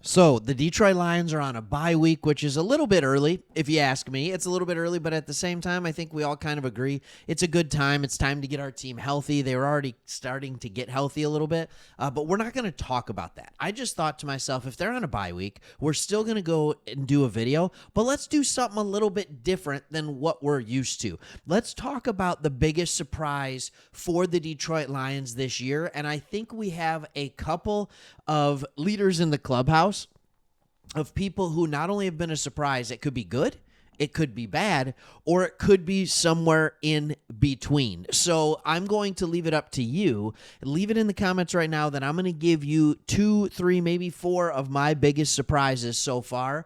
So the Detroit Lions are on a bye week, which is a little bit early, if you ask me. It's a little bit early, but at the same time, I think we all kind of agree it's a good time. It's time to get our team healthy. They were already starting to get healthy a little bit, but we're not going to talk about that. I just thought to myself, if they're on a bye week, we're still going to go and do a video, but let's do something a little bit different than what we're used to. Let's talk about the biggest surprise for the Detroit Lions this year, and I think we have a couple of leaders in the clubhouse of people who not only have been a surprise, it could be good, it could be bad, or it could be somewhere in between. So I'm going to leave it up to you. Leave it in the comments right now that I'm going to give you 2, 3, maybe 4 of my biggest surprises so far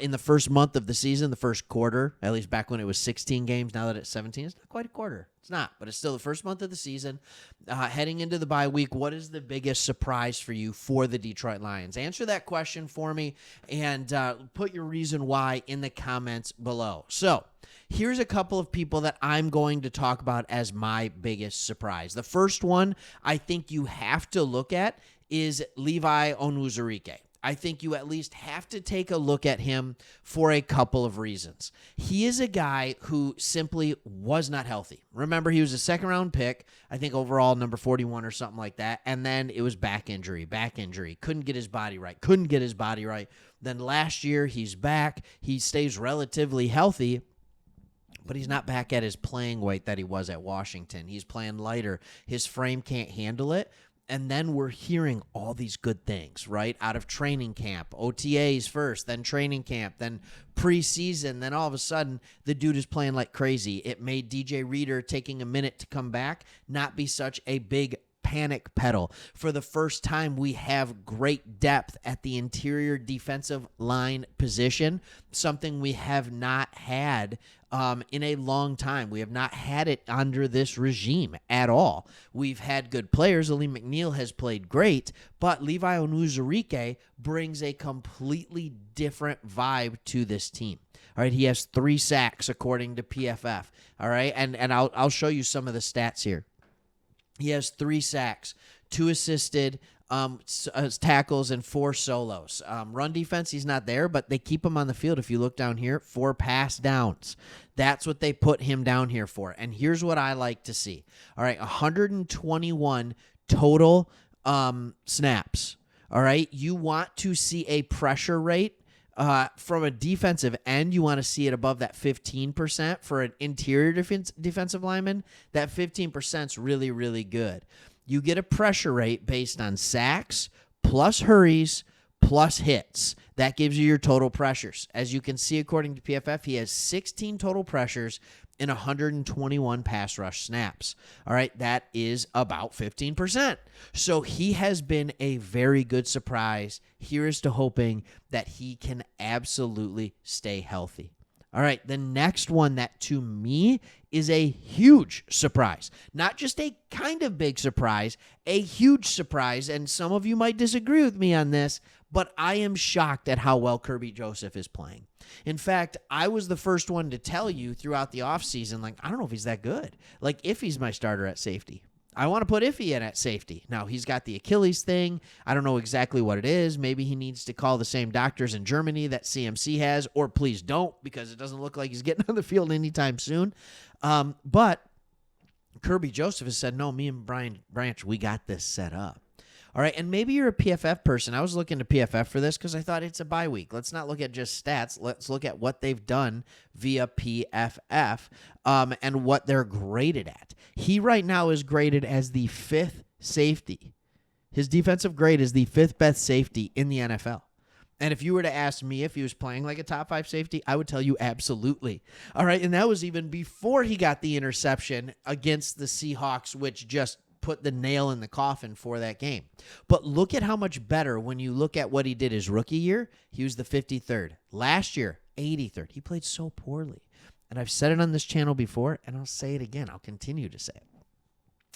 in the first month of the season, the first quarter, at least back when it was 16 games. Now that it's 17, it's not quite a quarter. It's not, but it's still the first month of the season. Heading into the bye week, what is the biggest surprise for you for the Detroit Lions? Answer that question for me and put your reason why in the comments below. So here's a couple of people that I'm going to talk about as my biggest surprise. The first one I think you have to look at is Levi Onwuzurike. I think you at least have to take a look at him for a couple of reasons. He is a guy who simply was not healthy. Remember, he was a second-round pick, I think overall number 41 or something like that, and then it was back injury. Couldn't get his body right. Then last year, he's back. He stays relatively healthy, but he's not back at his playing weight that he was at Washington. He's playing lighter. His frame can't handle it. And then we're hearing all these good things, right? Out of training camp, OTAs first, then training camp, then preseason. Then all of a sudden, the dude is playing like crazy. It made DJ Reader taking a minute to come back not be such a big panic pedal. For the first time, we have great depth at the interior defensive line position, something we have not had in a long time. We have not had it under this regime at all. We've had good players. Aleem McNeil has played great, but Levi Onwuzurike brings a completely different vibe to this team. All right, he has 3 sacks according to PFF. All right, and I'll show you some of the stats here. He has 3 sacks, 2 assisted tackles, and 4 solos. Run defense, he's not there, but they keep him on the field. If you look down here, 4 pass downs. That's what they put him down here for. And here's what I like to see. All right, 121 total snaps. All right, you want to see a pressure rate from a defensive end. You want to see it above that 15% for an interior defensive lineman. That 15% is really, really good. You get a pressure rate based on sacks plus hurries plus hits. That gives you your total pressures. As you can see, according to PFF, he has 16 total pressures in 121 pass rush snaps. All right, that is about 15%. So he has been a very good surprise. Here is to hoping that he can absolutely stay healthy. All right, the next one that to me is a huge surprise. Not just a kind of big surprise, a huge surprise. And some of you might disagree with me on this, but I am shocked at how well Kerby Joseph is playing. In fact, I was the first one to tell you throughout the offseason, like, I don't know if he's that good. Like, Iffy's my starter at safety. I want to put Iffy in at safety. Now, he's got the Achilles thing. I don't know exactly what it is. Maybe he needs to call the same doctors in Germany that CMC has, or please don't, because it doesn't look like he's getting on the field anytime soon. But Kerby Joseph has said, no, me and Brian Branch, we got this set up. All right, and maybe you're a PFF person. I was looking to PFF for this because I thought it's a bye week. Let's not look at just stats. Let's look at what they've done via PFF and what they're graded at. He right now is graded as the 5th safety. His defensive grade is the 5th best safety in the NFL. And if you were to ask me if he was playing like a top 5 safety, I would tell you absolutely. All right, and that was even before he got the interception against the Seahawks, which just put the nail in the coffin for that game. But look at how much better when you look at what he did his rookie year. He was the 53rd. Last year, 83rd. He played so poorly. And I've said it on this channel before, and I'll say it again. I'll continue to say it.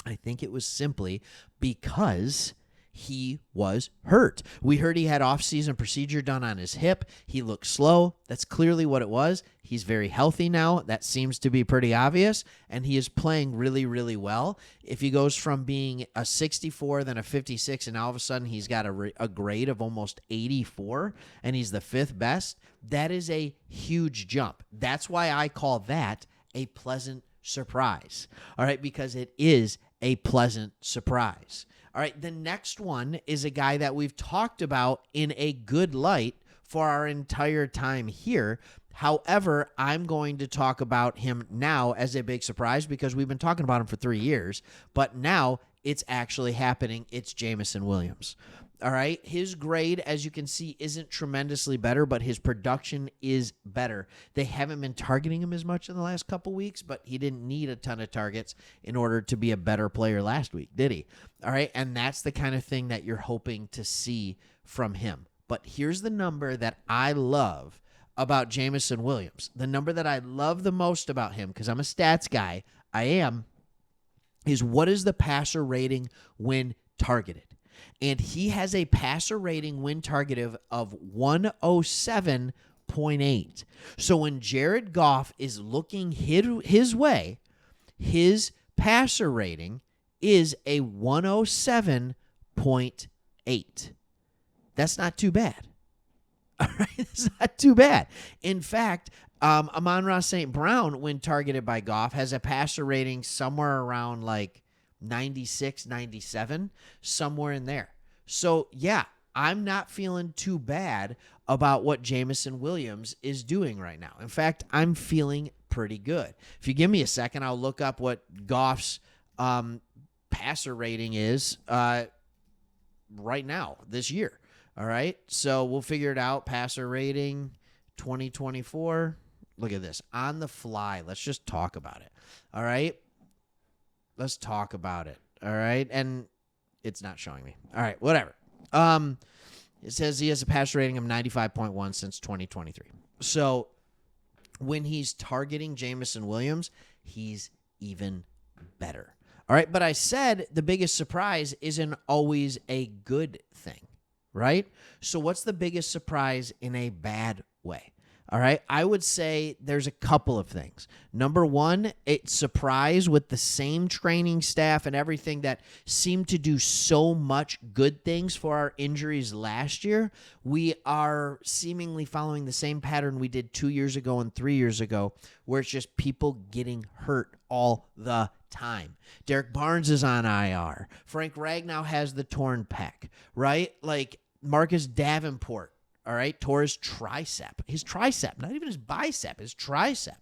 I think it was simply because he was hurt. We heard he had off-season procedure done on his hip. He looked slow. That's clearly what it was. He's very healthy now. That seems to be pretty obvious, and he is playing really, really well. If he goes from being a 64, then a 56, and all of a sudden he's got a grade of almost 84, and he's the 5th best, that is a huge jump. That's why I call that a pleasant surprise, all right, because it is a pleasant surprise. All right, the next one is a guy that we've talked about in a good light for our entire time here. However, I'm going to talk about him now as a big surprise because we've been talking about him for 3 years, but now it's actually happening. It's Jameson Williams. All right, his grade, as you can see, isn't tremendously better, but his production is better. They haven't been targeting him as much in the last couple weeks, but he didn't need a ton of targets in order to be a better player last week, did he? All right, and that's the kind of thing that you're hoping to see from him. But here's the number that I love about Jameson Williams. The number that I love the most about him, because I'm a stats guy, is what is the passer rating when targeted? And he has a passer rating when targeted of 107.8. So when Jared Goff is looking his way, his passer rating is a 107.8. That's not too bad. All right, it's not too bad. In fact, Amon-Ra St. Brown, when targeted by Goff, has a passer rating somewhere around like 96, 97, somewhere in there. So, yeah, I'm not feeling too bad about what Jameson Williams is doing right now. In fact, I'm feeling pretty good. If you give me a second, I'll look up what Goff's passer rating is right now this year. All right, so we'll figure it out. Passer rating 2024. Look at this. On the fly. Let's just talk about it. All right. Let's talk about it. All right. And it's not showing me. All right. Whatever. It says he has a passer rating of 95.1 since 2023. So when he's targeting Jameson Williams, he's even better. All right. But I said the biggest surprise isn't always a good thing, right? So what's the biggest surprise in a bad way? All right, I would say there's a couple of things. Number one, it's surprise with the same training staff and everything that seemed to do so much good things for our injuries last year. We are seemingly following the same pattern we did 2 years ago and 3 years ago, where it's just people getting hurt all the time. Derek Barnes is on IR. Frank Ragnow has the torn pec, right? Like Marcus Davenport. All right, tore his tricep, not even his bicep, his tricep.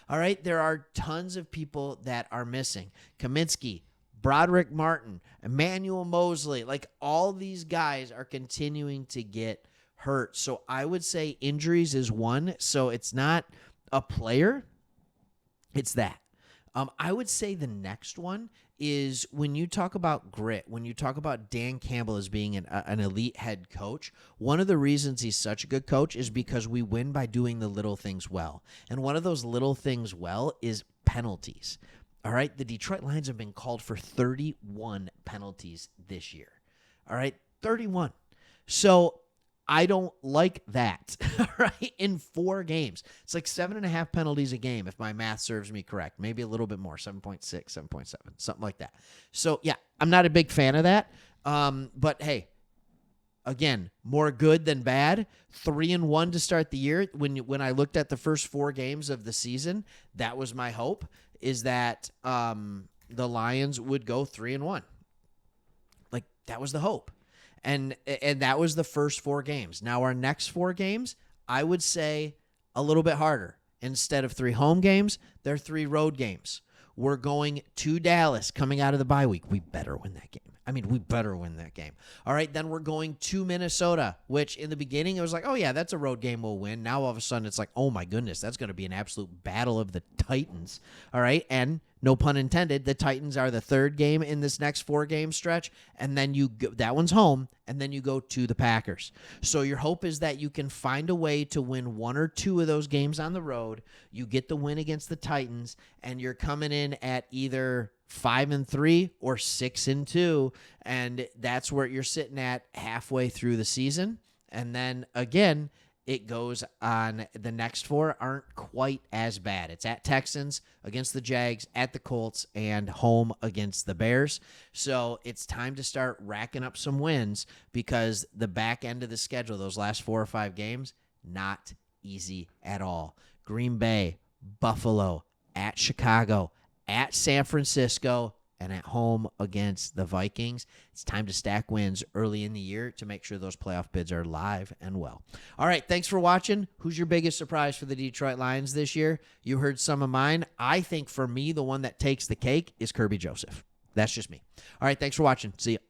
All right, there are tons of people that are missing. Kaminsky, Broderick Martin, Emmanuel Mosley, like all these guys are continuing to get hurt. So I would say injuries is one. So it's not a player, it's that. I would say the next one is when you talk about grit, when you talk about Dan Campbell as being an elite head coach, one of the reasons he's such a good coach is because we win by doing the little things well. And one of those little things well is penalties. All right, the Detroit Lions have been called for 31 penalties this year. All right, 31. So I don't like that, right? In 4 games. It's like 7.5 penalties a game, if my math serves me correct. Maybe a little bit more, 7.6, 7.7, something like that. So, yeah, I'm not a big fan of that. But, hey, again, more good than bad. 3-1 to start the year. When I looked at the first 4 games of the season, that was my hope, is that the Lions would go 3-1. Like, that was the hope. And that was the first 4 games. Now, our next 4 games, I would say a little bit harder. Instead of 3 home games, they're 3 road games. We're going to Dallas coming out of the bye week. We better win that game. We better win that game. All right, then we're going to Minnesota, which in the beginning it was like, oh, yeah, that's a road game we'll win. Now all of a sudden it's like, oh, my goodness, that's going to be an absolute battle of the Titans. All right, and no pun intended, the Titans are the 3rd game in this next 4-game stretch, and then that one's home, and then you go to the Packers. So your hope is that you can find a way to win 1 or 2 of those games on the road. You get the win against the Titans, and you're coming in at either 5-3 or 6-2, and that's where you're sitting at halfway through the season. And then again, it goes on. The next 4 aren't quite as bad. It's at Texans, against the Jags, at the Colts, and home against the Bears. So it's time to start racking up some wins, because the back end of the schedule, those last 4 or 5 games, not easy at all. Green Bay, Buffalo, at Chicago, at San Francisco, and at home against the Vikings. It's time to stack wins early in the year to make sure those playoff bids are live and well. All right, thanks for watching. Who's your biggest surprise for the Detroit Lions this year? You heard some of mine. I think for me, the one that takes the cake is Kirby Joseph. That's just me. All right, thanks for watching. See you.